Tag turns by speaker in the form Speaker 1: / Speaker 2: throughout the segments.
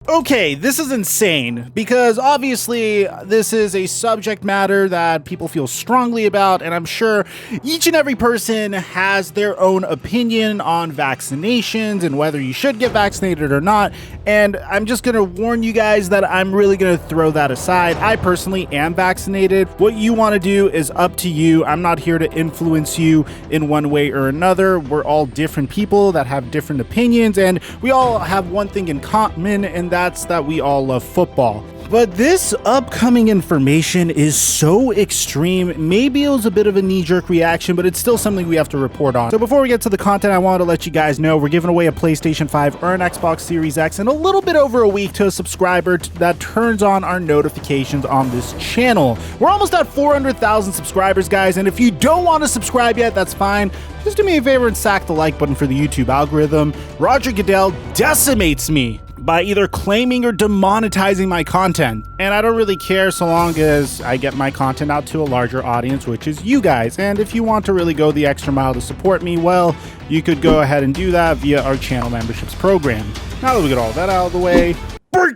Speaker 1: Okay, this is insane because obviously this is a subject matter that people feel strongly about, and I'm sure each and every person has their own opinion on vaccinations and whether you should get vaccinated or not. And I'm just going to warn you guys that I'm really going to throw that aside. I personally am vaccinated. What you want to do is up to you. I'm not here to influence you in one way or another. We're all different people that have different opinions, and we all have one thing in common, and that's that we all love football. But this upcoming information is so extreme. Maybe it was a bit of a knee-jerk reaction, but it's still something we have to report on. So before we get to the content, I wanted to let you guys know we're giving away a PlayStation 5 or an Xbox Series X in a little bit over a week to a subscriber that turns on our notifications on this channel. We're almost at 400,000 subscribers, guys, and if you don't want to subscribe yet, that's fine. Just do me a favor and sack the like button for the YouTube algorithm. Roger Goodell decimates me by either claiming or demonetizing my content. And I don't really care so long as I get my content out to a larger audience, which is you guys. And if you want to really go the extra mile to support me, well, you could go ahead and do that via our channel memberships program. Now that we get all that out of the way, break!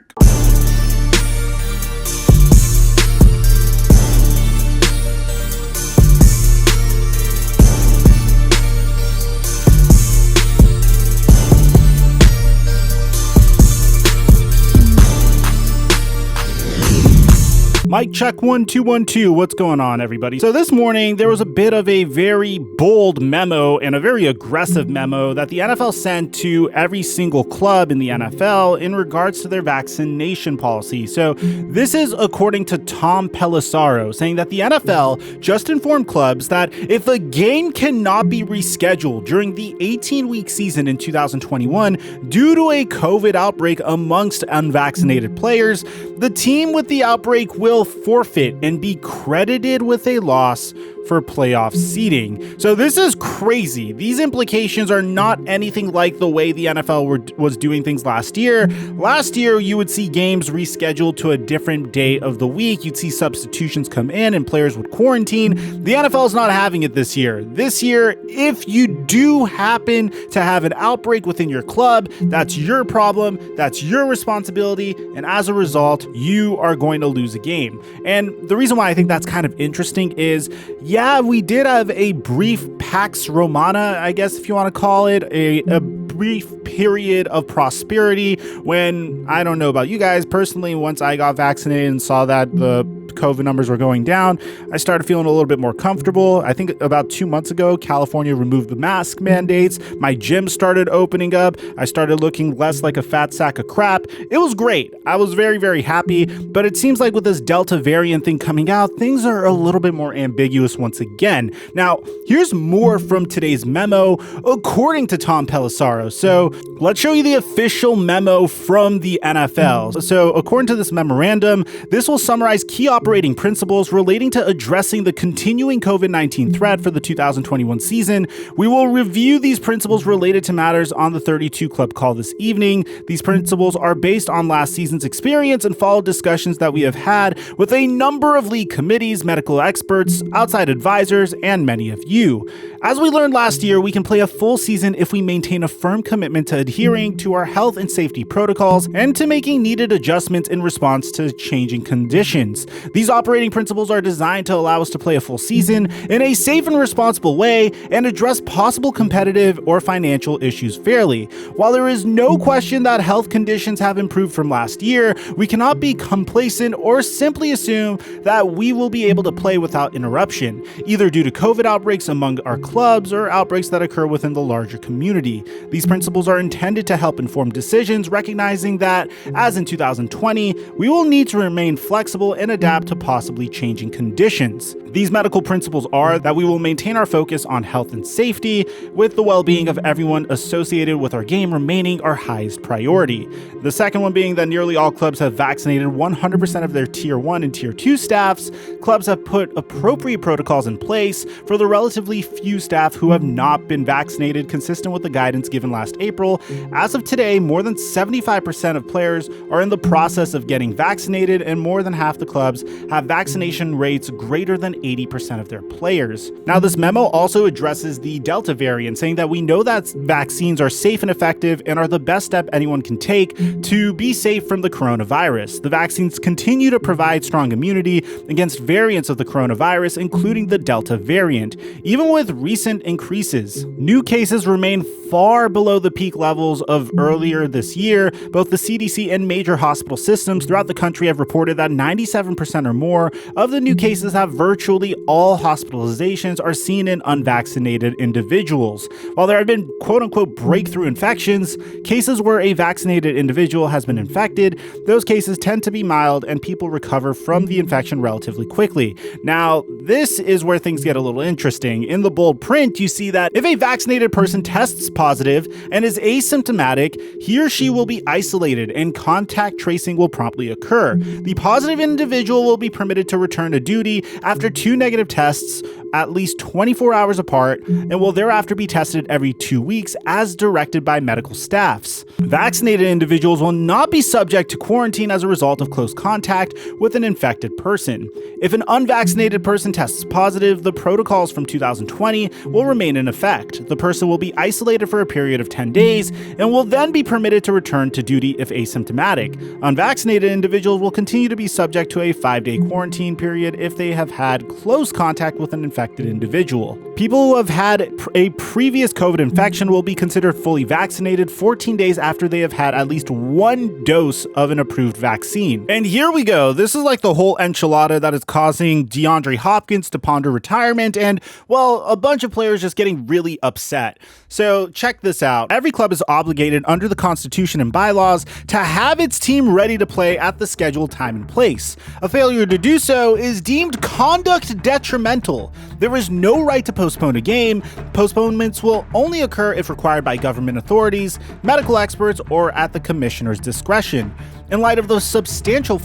Speaker 1: Mic check 1 2 1 2. What's going on, everybody? So this morning there was a bit of a very bold memo and a very aggressive memo that the NFL sent to every single club in the NFL in regards to their vaccination policy. So this is according to Tom Pelissero, saying that the NFL just informed clubs that if a game cannot be rescheduled during the 18-week season in 2021 due to a COVID outbreak amongst unvaccinated players, the team with the outbreak will forfeit and be credited with a loss for playoff seeding. So this is crazy. These implications are not anything like the way the NFL was doing things last year. Last year, you would see games rescheduled to a different day of the week. You'd see substitutions come in and players would quarantine. The NFL is not having it this year. This year, if you do happen to have an outbreak within your club, that's your problem, that's your responsibility, and as a result, you are going to lose a game. And the reason why I think that's kind of interesting is, yeah, we did have a brief Pax Romana, I guess if you want to call it, a brief period of prosperity when, I don't know about you guys, personally, once I got vaccinated and saw that the COVID numbers were going down, I started feeling a little bit more comfortable. I think about 2 months ago, California removed the mask mandates. My gym started opening up. I started looking less like a fat sack of crap. It was great. I was very, very happy. But it seems like with this Delta variant thing coming out, things are a little bit more ambiguous once again. Now, here's more from today's memo, according to Tom Pelissero. So let's show you the official memo from the NFL. So according to this memorandum, this will summarize key operating principles relating to addressing the continuing COVID-19 threat for the 2021 season. We will review these principles related to matters on the 32 club call this evening. These principles are based on last season's experience and follow discussions that we have had with a number of league committees, medical experts, outside advisors, and many of you. As we learned last year, we can play a full season if we maintain a firm commitment to adhering to our health and safety protocols and to making needed adjustments in response to changing conditions. These operating principles are designed to allow us to play a full season in a safe and responsible way and address possible competitive or financial issues fairly. While there is no question that health conditions have improved from last year, we cannot be complacent or simply assume that we will be able to play without interruption, either due to COVID outbreaks among our clubs or outbreaks that occur within the larger community. These principles are intended to help inform decisions, recognizing that, as in 2020, we will need to remain flexible and adapt to possibly changing conditions. These medical principles are that we will maintain our focus on health and safety, with the well-being of everyone associated with our game remaining our highest priority. The second one being that nearly all clubs have vaccinated 100% of their Tier 1 and Tier 2 staffs. Clubs have put appropriate protocols in place for the relatively few staff who have not been vaccinated, consistent with the guidance given last April. As of today, more than 75% of players are in the process of getting vaccinated, and more than half the clubs have vaccination rates greater than 80% of their players. Now, this memo also addresses the Delta variant, saying that we know that vaccines are safe and effective and are the best step anyone can take to be safe from the coronavirus. The vaccines continue to provide strong immunity against variants of the coronavirus, including the Delta variant. Even with recent increases, new cases remain far below the peak levels of earlier this year. Both the CDC and major hospital systems throughout the country have reported that 97% or more of the new cases have virtually all hospitalizations are seen in unvaccinated individuals. While there have been quote-unquote breakthrough infections, cases where a vaccinated individual has been infected, those cases tend to be mild and people recover from the infection relatively quickly. Now, this is where things get a little interesting. In the bold print, you see that if a vaccinated person tests positive and is asymptomatic, he or she will be isolated and contact tracing will promptly occur. The positive individual will be permitted to return to duty after 2 negative tests at least 24 hours apart and will thereafter be tested every 2 weeks as directed by medical staffs. Vaccinated individuals will not be subject to quarantine as a result of close contact with an infected person. If an unvaccinated person tests positive, the protocols from 2020 will remain in effect. The person will be isolated for a period of 10 days and will then be permitted to return to duty if asymptomatic. Unvaccinated individuals will continue to be subject to a 5-day quarantine period if they have had close contact with an infected individual. People who have had a previous COVID infection will be considered fully vaccinated 14 days after they have had at least 1 dose of an approved vaccine. And here we go. This is like the whole enchilada that is causing DeAndre Hopkins to ponder retirement and, well, a bunch of players just getting really upset. So check this out. Every club is obligated under the Constitution and bylaws to have its team ready to play at the scheduled time and place. A failure to do so is deemed conduct detrimental. There is no right to postpone a game. Postponements will only occur if required by government authorities, medical experts, or at the commissioner's discretion. In light of the substantial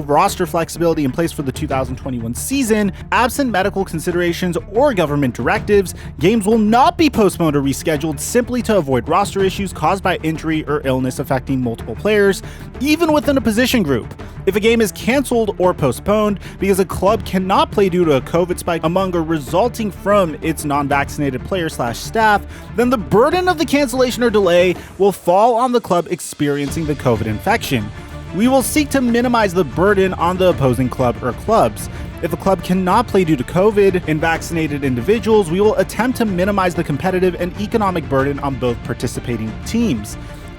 Speaker 1: roster flexibility in place for the 2021 season, absent medical considerations or government directives, games will not be postponed or rescheduled simply to avoid roster issues caused by injury or illness affecting multiple players, even within a position group. If a game is canceled or postponed because a club cannot play due to a COVID spike among or resulting from its non-vaccinated player/staff, then the burden of the cancellation or delay will fall on the club experiencing the COVID infection. We will seek to minimize the burden on the opposing club or clubs. If a club cannot play due to COVID in vaccinated individuals, we will attempt to minimize the competitive and economic burden on both participating teams.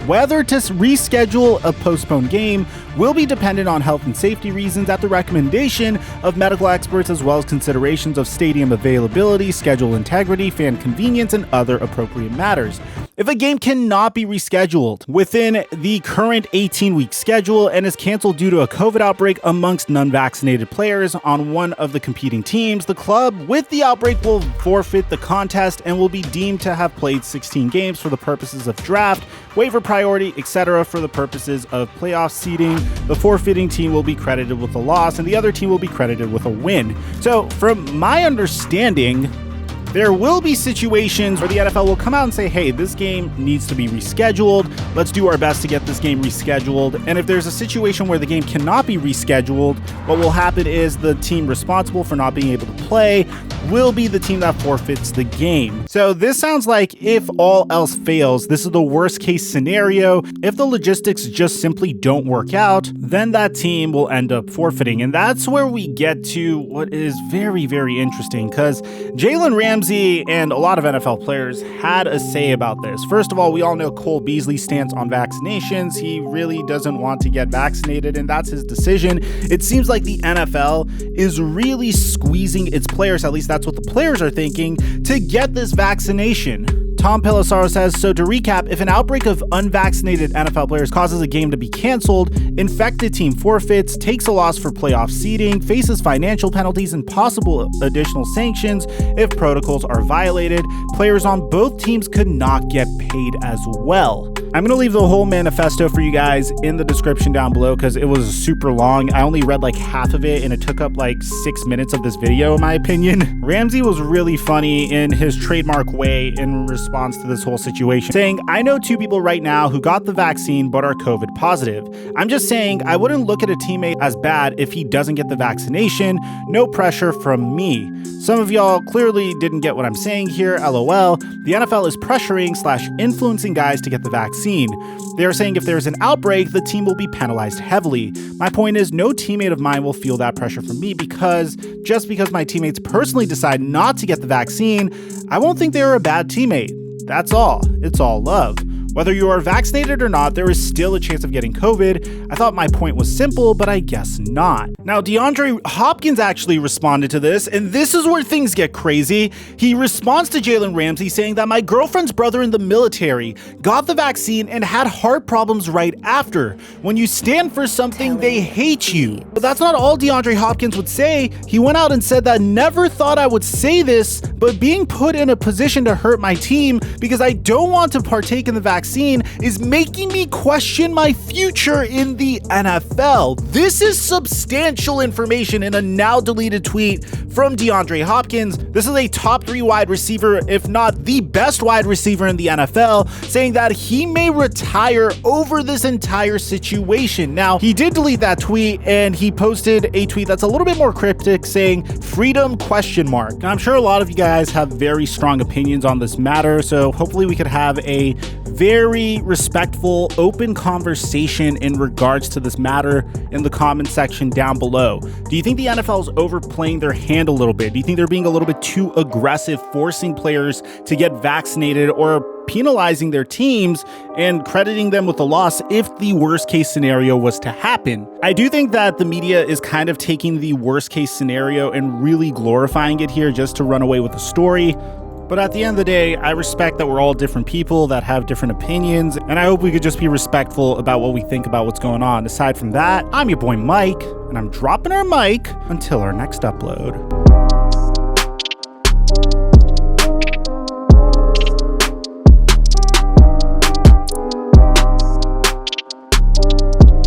Speaker 1: Whether to reschedule a postponed game will be dependent on health and safety reasons at the recommendation of medical experts, as well as considerations of stadium availability, schedule integrity, fan convenience, and other appropriate matters. If a game cannot be rescheduled within the current 18-week schedule and is canceled due to a COVID outbreak amongst non-vaccinated players on one of the competing teams, the club with the outbreak will forfeit the contest and will be deemed to have played 16 games for the purposes of draft, waiver priority, etc. For the purposes of playoff seeding, the forfeiting team will be credited with a loss and the other team will be credited with a win. So from my understanding, there will be situations where the NFL will come out and say, hey, this game needs to be rescheduled. Let's do our best to get this game rescheduled. And if there's a situation where the game cannot be rescheduled, what will happen is the team responsible for not being able to play will be the team that forfeits the game. So this sounds like if all else fails, this is the worst case scenario. If the logistics just simply don't work out, then that team will end up forfeiting. And that's where we get to what is very, very interesting, because Jalen Ramsey and a lot of NFL players had a say about this. First of all, we all know Cole Beasley's stance on vaccinations. He really doesn't want to get vaccinated, and that's his decision. It seems like the NFL is really squeezing its players, at least that's what the players are thinking, to get this vaccination. Tom Pelissaro says, so to recap, if an outbreak of unvaccinated NFL players causes a game to be canceled, infected team forfeits, takes a loss for playoff seeding, faces financial penalties and possible additional sanctions if protocols are violated, players on both teams could not get paid as well. I'm going to leave the whole manifesto for you guys in the description down below because it was super long. I only read like half of it and it took up like 6 minutes of this video, in my opinion. Ramsey was really funny in his trademark way in response to this whole situation, saying, I know 2 people right now who got the vaccine but are COVID positive. I'm just saying I wouldn't look at a teammate as bad if he doesn't get the vaccination. No pressure from me. Some of y'all clearly didn't get what I'm saying here, LOL. The NFL is pressuring/influencing guys to get the vaccine. They are saying if there's an outbreak, the team will be penalized heavily. My point is, no teammate of mine will feel that pressure from me because just because my teammates personally decide not to get the vaccine, I won't think they are a bad teammate. That's all. It's all love. Whether you are vaccinated or not, there is still a chance of getting COVID. I thought my point was simple, but I guess not. Now, DeAndre Hopkins actually responded to this, and this is where things get crazy. He responds to Jalen Ramsey saying that my girlfriend's brother in the military got the vaccine and had heart problems right after. When you stand for something, they hate you. But that's not all DeAndre Hopkins would say. He went out and said that never thought I would say this, but being put in a position to hurt my team because I don't want to partake in the vaccine is making me question my future in the NFL. This is substantial information in a now deleted tweet from DeAndre Hopkins. This is a top 3 wide receiver, if not the best wide receiver in the NFL, saying that he may retire over this entire situation. Now, he did delete that tweet and he posted a tweet that's a little bit more cryptic saying freedom ? Now, I'm sure a lot of you guys have very strong opinions on this matter, so hopefully we could have a very respectful, open conversation in regards to this matter in the comment section down below. Do you think the NFL is overplaying their hand a little bit? Do you think they're being a little bit too aggressive, forcing players to get vaccinated or penalizing their teams and crediting them with a loss if the worst case scenario was to happen? I do think that the media is kind of taking the worst case scenario and really glorifying it here just to run away with the story. But at the end of the day, I respect that we're all different people that have different opinions, and I hope we could just be respectful about what we think about what's going on. Aside from that, I'm your boy Mike, and I'm dropping our mic until our next upload.